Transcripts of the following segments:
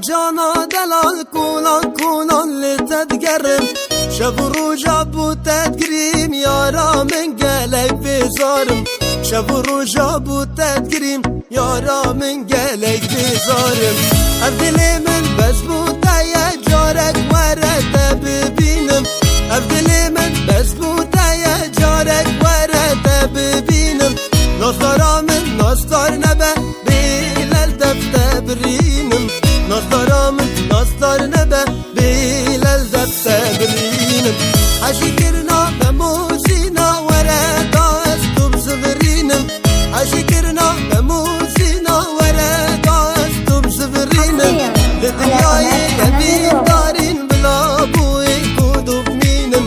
جانا دلال کولان کولان لتدگرم شب و روژا بو تدگریم یارا من گلک بزارم شب و روژا بو تدگریم یارا من گلک بزارم هر دل من بس بوده یه جارک ورده ببینم هر دل من بس بوده یه جارک ورده ببینم ناستارا من ناستار نبه بیلل دفته برینم ناستارا من ناستار نبه بیلل دفته برینم حشی کرنا بموزینا ورده استوب زفرینم حشی کرنا بموزینا ورده استوب زفرینم لدنیای یبین دارین بلا بوی کدوب مینم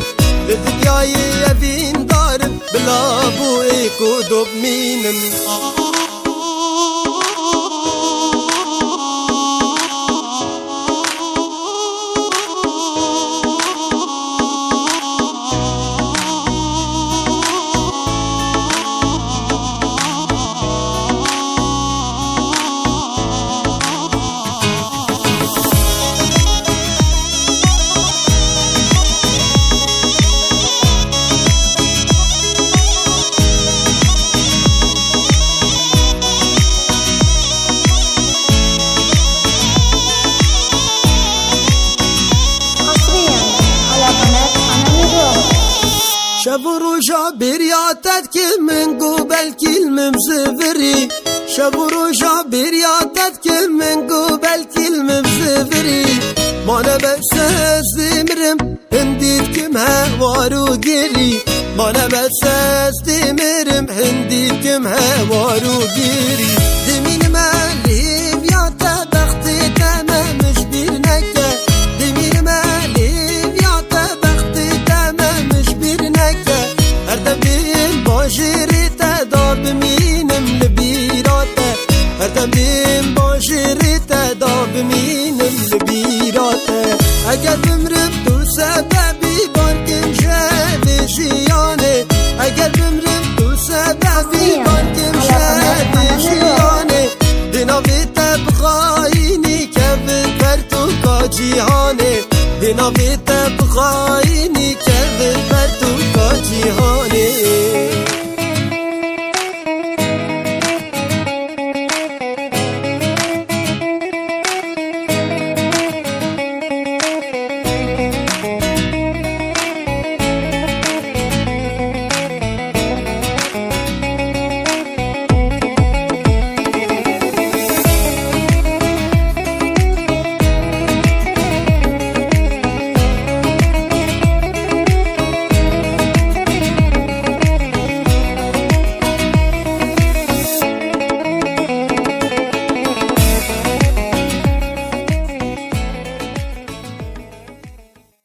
لدنیای یبین دارین بلا بوی کدوب مینم شب و روژا بریاتت که من قبل کلمم زفری شب و روژا بریاتت که من قبل کلمم زفری مانا بسز دمرم هندید کم هوارو گری مانا بسز دمرم هندید کم هوارو گری دمین مالیم یا تبختی تمامش بیر نکه دمین مالیم یا تبختی تمامش بیر نکه هر دمیم باجری تدا بمینم لبیراته هر دمیم باجری تدا بمینم لبیراته اگر بمرم تو سببی بانکم شد جیانه اگر بمرم تو سببی بانکم شد جیانه دناویت بخاینی که بر تو کا جیهانه دناویت بخاینی که بر تو کا جیهانه